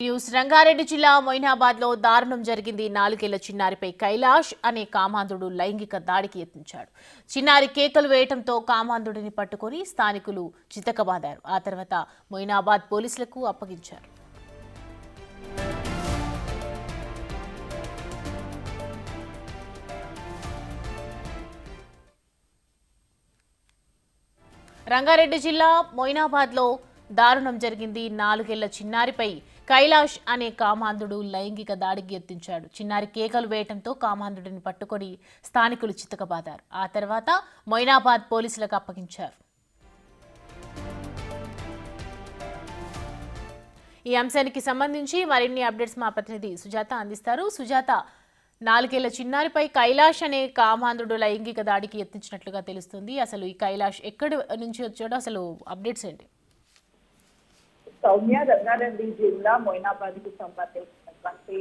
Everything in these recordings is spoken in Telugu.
న్యూస్ రంగారెడ్డి జిల్లా మొయినాబాద్ లో దారుణం జరిగింది. 4 ఏళ్ల చిన్నారిపై కైలాష్ అనే కామాంధుడు లైంగిక దాడికి యత్నించాడు. చిన్నారి కేకలు వేయటంతో కామాంధుడిని పట్టుకొని స్థానికులు చితకబాదారు. ఆ తర్వాత మొయినాబాద్ పోలీసులకు అప్పగించారు. రంగారెడ్డి జిల్లా మొయినాబాద్ లో దారుణం జరిగింది. 4 ఏళ్ల చిన్నారిపై కైలాష్ అనే కామాంధుడు లైంగిక దాడికి యత్నించాడు. చిన్నారి కేకలు వేయటంతో కామాంధుడిని పట్టుకొని స్థానికులు చితకబాదారు. ఆ తర్వాత మొయినాబాద్ పోలీసులకు అప్పగించారు. ఈ అంశానికి సంబంధించి మరిన్ని అప్డేట్స్ మా ప్రతినిధి సుజాత అందిస్తారు. సుజాత, 4 ఏళ్ల చిన్నారిపై కైలాష్ అనే కామాంధుడు లైంగిక దాడికి యత్నించినట్లుగా తెలుస్తుంది. అసలు ఈ కైలాష్ ఎక్కడి నుంచి వచ్చాడో అసలు అప్డేట్స్ ఏంటి? సౌమ్య, రంగారెడ్డి జిల్లా మొయినాబాద్ కు సంబంధించినటువంటి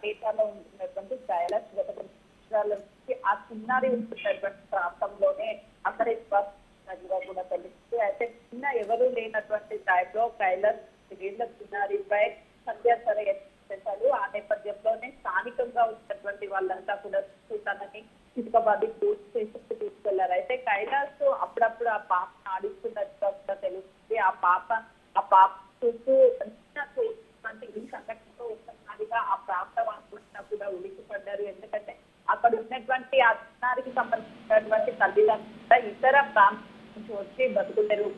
డేటాలో ఉంటున్నటువంటి కైలాష్ గత కొన్ని సంవత్సరాల నుంచి ఆ చిన్నారి ఉంటున్నటువంటి ప్రాంతంలోనే అక్కడే నివాసిస్తున్నట్టుగా కూడా తెలుస్తుంది. అయితే చిన్న ఎవరు లేనటువంటి టైంలో కైలాష్ 4 ఏళ్ల చిన్నారిపై సత్యాసర చేశాడు. ఆ నేపథ్యంలోనే స్థానికంగా ఉన్నటువంటి వాళ్ళంతా కూడా తనని చితకబాది పూర్తి చేసి తీసుకెళ్లారు. అయితే కైలాష్ అప్పుడప్పుడు ఆ పాప ఆడిస్తున్నట్టుగా కూడా తెలుస్తుంది. ఆ పాప చూస్తూ ఈ సంఘటనతో ఒక్కసారిగా ఆ ప్రాంతం అనుకుంటున్నా కూడా ఉలిక్కిపడ్డారు. ఎందుకంటే అక్కడ ఉన్నటువంటి ఆ చిన్నారికి సంబంధించినటువంటి తల్లిదండ్రులు ఇతర ప్రాంతం నుంచి వచ్చి బతుకులేరు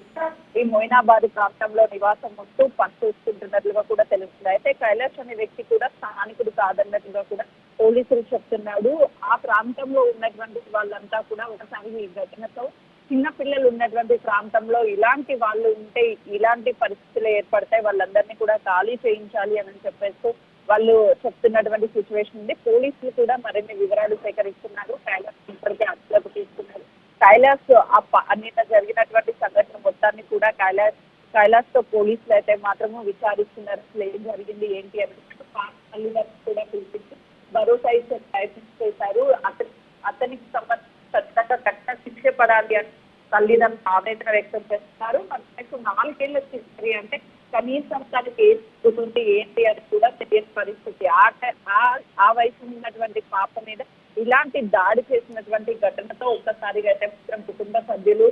ఈ మొయినాబాద్ ప్రాంతంలో నివాసం ఉంటూ పని చూసుకుంటున్నట్లుగా కూడా తెలుస్తుంది. అయితే కైలాష్ అనే వ్యక్తి కూడా స్థానికుడు కాదన్నట్టుగా కూడా పోలీసులు చెప్తున్నాడు. ఆ ప్రాంతంలో ఉన్నటువంటి వాళ్ళంతా కూడా ఒకసారి ఈ ఘటనతో చిన్న పిల్లలు ఉన్నటువంటి ప్రాంతంలో ఇలాంటి వాళ్ళు ఉంటే ఇలాంటి పరిస్థితులు ఏర్పడతాయి, వాళ్ళందరినీ కూడా ఖాళీ చేయించాలి అని చెప్పేస్తూ వాళ్ళు చెప్తున్నటువంటి సిచ్యువేషన్ ఉంది. పోలీసులు కూడా మరిన్ని వివరాలు సేకరిస్తున్నారు. కైలాష్ ఇప్పటికే అదుపులోకి తీసుకున్నారు. కైలాష్ నిన్న జరిగినటువంటి సంఘటన మొత్తాన్ని కూడా కైలాష్ తో పోలీసులు అయితే మాత్రము విచారిస్తున్నారు. అసలు ఏం జరిగింది ఏంటి అని తల్లిదండ్రులు కూడా పిలిపించి భరోసా ఇచ్చే ప్రయత్నం చేశారు. అతనికి సంబంధించి ఖచ్చితంగా కఠిన శిక్ష పడాలి అని తల్లిదండ్రులు ఆవేదన వ్యక్తం చేస్తున్నారు. మనకు 4 ఏళ్ల చిన్నారి అంటే కనీసం తనకి ఏం జరుగుతుంది ఏంటి అని కూడా తెలియని పరిస్థితి. ఆ వయసు ఉన్నటువంటి పాప మీద ఇలాంటి దాడి చేసినటువంటి ఘటనతో ఒక్కసారిగా అయితే మాత్రం కుటుంబ సభ్యులు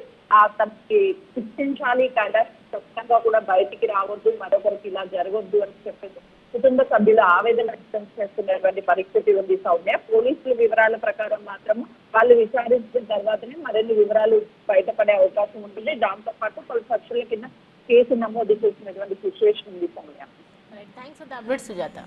తనకి శిక్షించాలి, కైలాష్ ఖచ్చితంగా కూడా బయటికి రావద్దు, మరొకరికి ఇలా జరగొద్దు అని చెప్పేసి కుటుంబ సభ్యులు ఆవేదన వ్యక్తం చేస్తున్నటువంటి పరిస్థితి ఉంది. సౌమ్య, పోలీసుల వివరాల ప్రకారం మాత్రం వాళ్ళు విచారించిన తర్వాతనే మరిన్ని వివరాలు బయటపడే అవకాశం ఉంటుంది. దాంతో పాటు పలు సెక్షన్ల కింద కేసు నమోదు చేసినటువంటి సిచ్యువేషన్ ఉంది. Soumya, thanks for the update Sujatha.